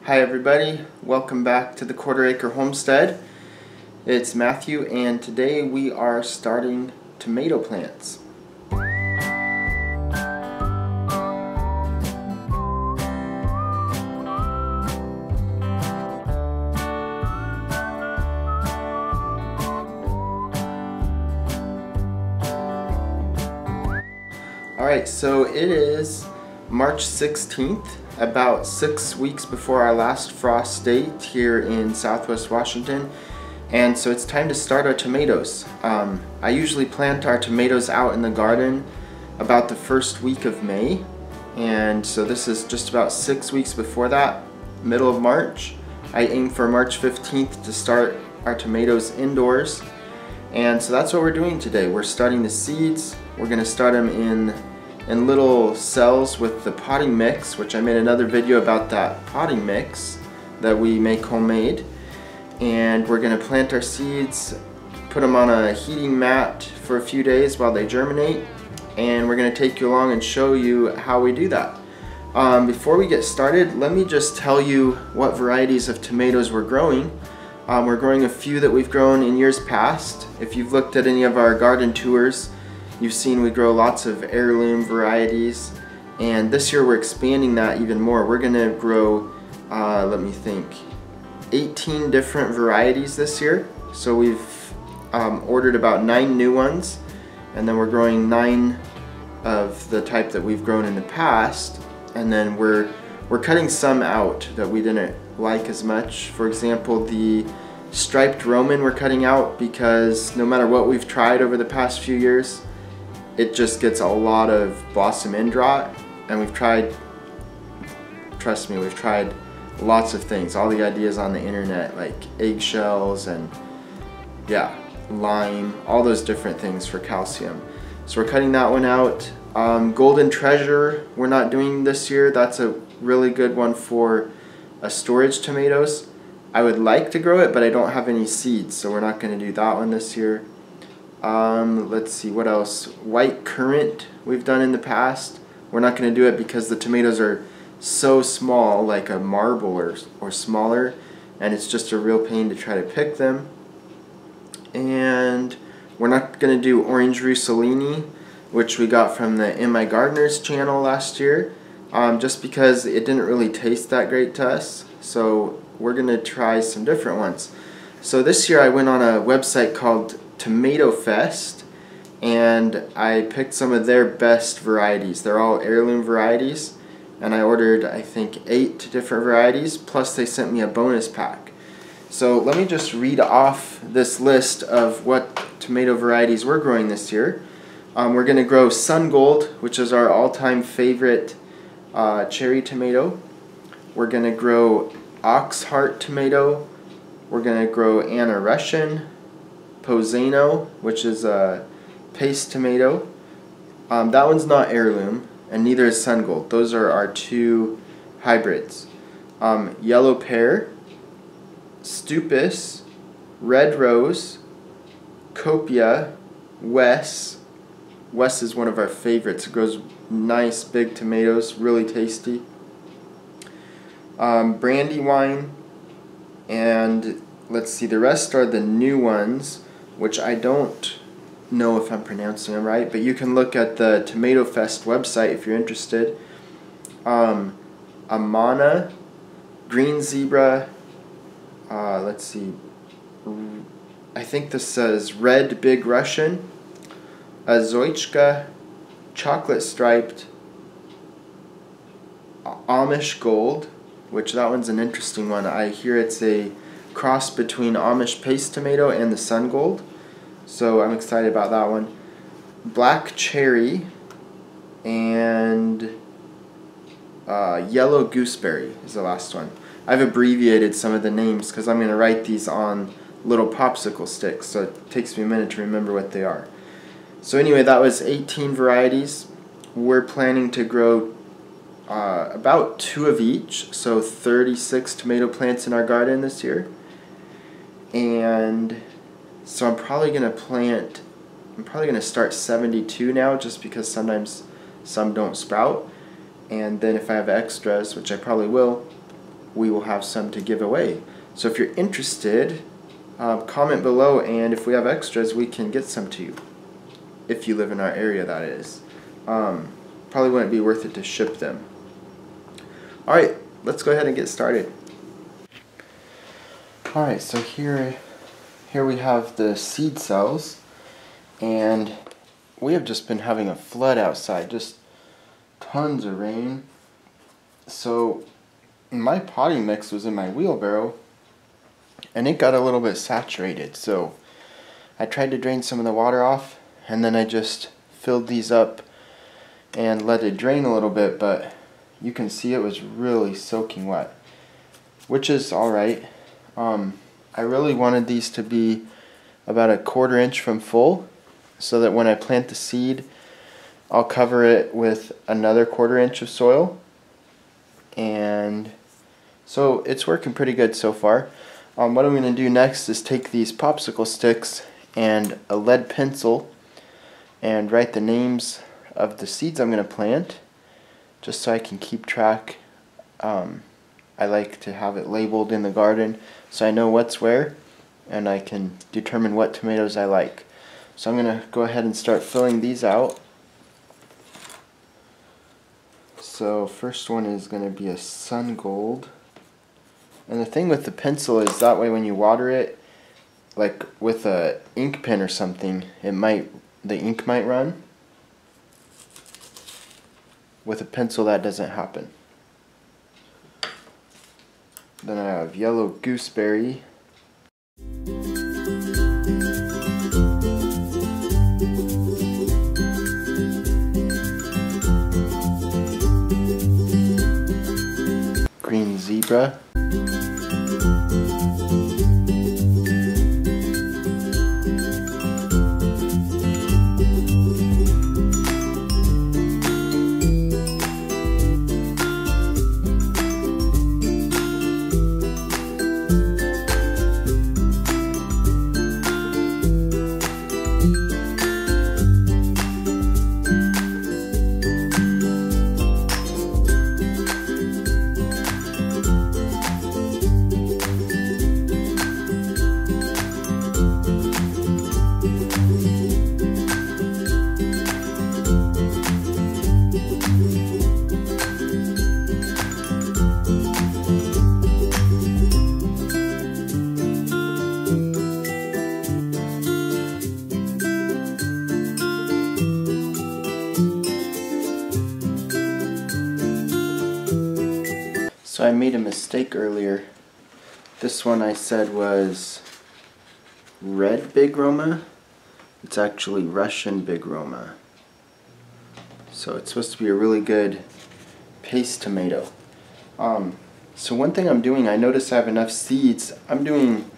Hi everybody, welcome back to the Quarter Acre Homestead. It's Matthew and today we are starting tomato plants. Alright, so it is March 16th, about 6 weeks before our last frost date here in Southwest Washington, and so it's time to start our tomatoes. I usually plant our tomatoes out in the garden about the first week of May, and so this is just about 6 weeks before that, middle of March. I aim for March 15th to start our tomatoes indoors, and so that's what we're doing today. We're starting the seeds. We're going to start them in little cells with the potting mix, which I made another video about that potting mix that we make homemade. And we're going to plant our seeds, put them on a heating mat for a few days while they germinate, and we're going to take you along and show you how we do that. Before we get started, let me just tell you what varieties of tomatoes we're growing. We're growing a few that we've grown in years past. If you've looked at any of our garden tours, you've seen we grow lots of heirloom varieties, and this year we're expanding that even more. We're going to grow, 18 different varieties this year. So we've ordered about 9 new ones, and then we're growing 9 of the type that we've grown in the past, and then we're cutting some out that we didn't like as much. For example, the striped Roman we're cutting out because no matter what we've tried over the past few years, it just gets a lot of blossom end rot, and we've tried, trust me, we've tried lots of things, all the ideas on the internet, like eggshells and lime, all those different things for calcium. So we're cutting that one out. Golden Treasure we're not doing this year. That's a really good one for storage tomatoes. I would like to grow it, but I don't have any seeds, so we're not going to do that one this year. Let's see, what else? White Currant we've done in the past. We're not going to do it because the tomatoes are so small, like a marble or smaller, and it's just a real pain to try to pick them. And we're not going to do Orange Roussollini, which we got from the In My Gardener's channel last year, just because it didn't really taste that great to us. So we're going to try some different ones. So this year I went on a website called Tomato Fest, and I picked some of their best varieties. They're all heirloom varieties, and I ordered, I think, 8 different varieties, plus they sent me a bonus pack. So let me just read off this list of what tomato varieties we're growing this year. We're going to grow Sun Gold, which is our all-time favorite cherry tomato. We're going to grow Ox Heart tomato. We're going to grow Anna Russian, Pozano, which is a paste tomato. That one's not heirloom, and neither is Sun Gold. Those are our 2 hybrids. Yellow Pear, Stupus, Red Rose, Copia, Wes. Wes is one of our favorites. It grows nice big tomatoes, really tasty. Brandywine, and let's see, the rest are the new ones, which I don't know if I'm pronouncing them right, but you can look at the Tomato Fest website if you're interested. Amana, Green Zebra, let's see, I think this says Red Big Russian, Azoichka, Chocolate Striped, Amish Gold, which that one's an interesting one. I hear it's a cross between Amish paste tomato and the Sun Gold, so I'm excited about that one. Black Cherry and Yellow Gooseberry is the last one. I've abbreviated some of the names because I'm going to write these on little popsicle sticks, so it takes me a minute to remember what they are. So anyway, that was 18 varieties. We're planning to grow about 2 of each, so 36 tomato plants in our garden this year. And so I'm probably going to start 72 now, just because sometimes some don't sprout. And then if I have extras, which I probably will, we will have some to give away. So if you're interested, comment below, and if we have extras, we can get some to you. If you live in our area, that is. Probably wouldn't be worth it to ship them. Alright, let's go ahead and get started. Alright, so here we have the seed cells, and we have just been having a flood outside, just tons of rain. So my potting mix was in my wheelbarrow, and it got a little bit saturated, so I tried to drain some of the water off, and then I just filled these up and let it drain a little bit, but you can see it was really soaking wet, which is alright. I really wanted these to be about 1/4 inch from full, so that when I plant the seed, I'll cover it with another 1/4 inch of soil. And so it's working pretty good so far. What I'm going to do next is take these popsicle sticks and a lead pencil and write the names of the seeds I'm going to plant, just so I can keep track. I like to have it labeled in the garden so I know what's where, and I can determine what tomatoes I like. So I'm going to go ahead and start filling these out. So first one is going to be a sun gold. And the thing with the pencil is that way when you water it, like with a ink pen or something, the ink might run. With a pencil that doesn't happen. Then I have yellow gooseberry. Green zebra. So I made a mistake earlier. This one I said was red Big Roma. It's actually Russian Big Roma. So it's supposed to be a really good paste tomato. So one thing I'm doing, I notice I have enough seeds. I'm doing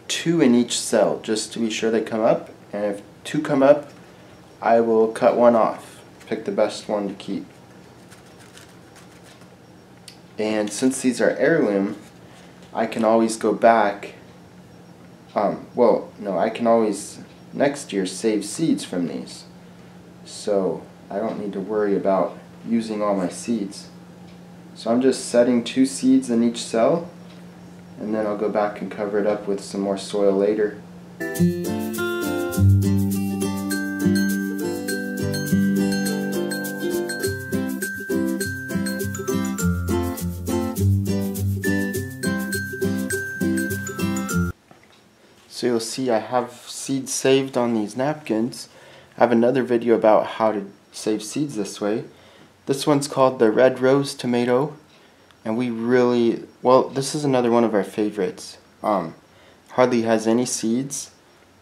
2 in each cell just to be sure they come up. And if 2 come up, I will cut one off. Pick the best one to keep. And since these are heirloom, I can always go back, I can always next year save seeds from these. So I don't need to worry about using all my seeds. So I'm just setting 2 seeds in each cell, and then I'll go back and cover it up with some more soil later. So you'll see I have seeds saved on these napkins. I have another video about how to save seeds this way. This one's called the red rose tomato, and this is another one of our favorites. Hardly has any seeds.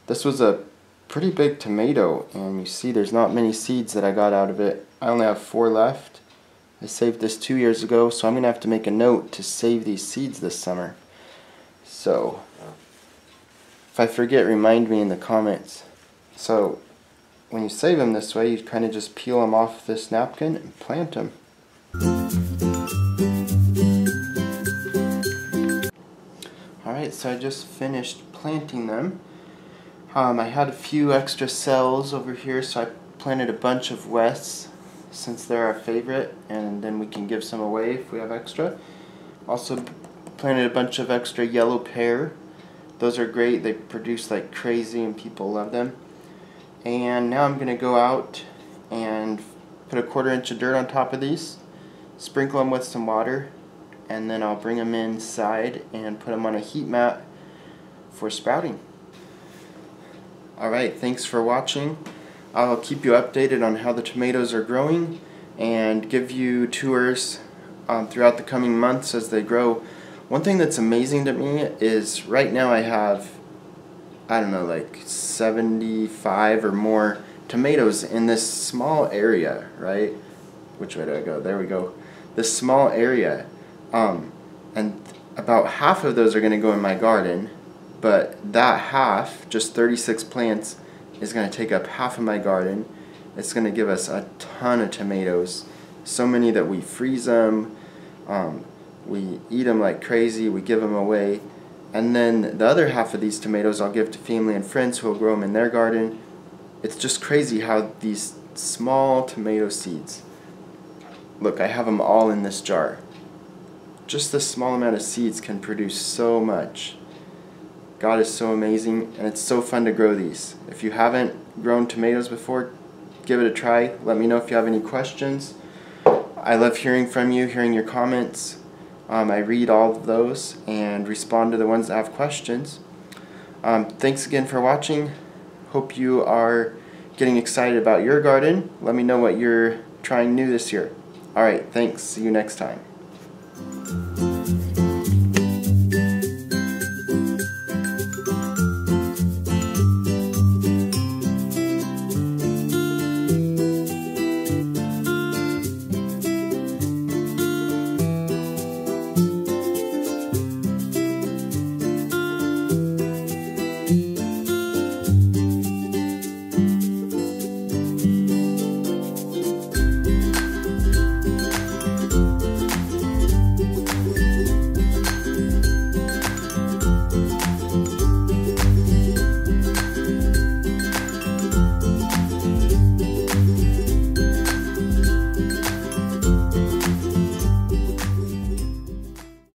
This was a pretty big tomato, and you see there's not many seeds that I got out of it. I only have 4 left. I saved this 2 years ago, so I'm going to have to make a note to save these seeds this summer. So if I forget, remind me in the comments. So when you save them this way, you kind of just peel them off this napkin and plant them. Alright, so I just finished planting them. I had a few extra cells over here, so I planted a bunch of Wests since they're our favorite, and then we can give some away if we have extra. Also planted a bunch of extra yellow pear. Those are great. They produce like crazy and people love them. And now I'm going to go out and put a 1/4 inch of dirt on top of these, sprinkle them with some water, and then I'll bring them inside and put them on a heat mat for sprouting. Alright, thanks for watching. I'll keep you updated on how the tomatoes are growing and give you tours throughout the coming months as they grow. One thing that's amazing to me is right now I have, I don't know, like 75 or more tomatoes in this small area, right? Which way do I go? There we go. This small area. And about half of those are going to go in my garden, but that half, just 36 plants, is going to take up half of my garden. It's going to give us a ton of tomatoes. So many that we freeze them, we eat them like crazy, we give them away. And then the other half of these tomatoes I'll give to family and friends who will grow them in their garden. It's just crazy how these small tomato seeds, look, I have them all in this jar. Just this small amount of seeds can produce so much. God is so amazing, and it's so fun to grow these. If you haven't grown tomatoes before, give it a try. Let me know if you have any questions. I love hearing from you, hearing your comments. I read all of those and respond to the ones that have questions. Thanks again for watching. Hope you are getting excited about your garden. Let me know what you're trying new this year. Alright, thanks. See you next time.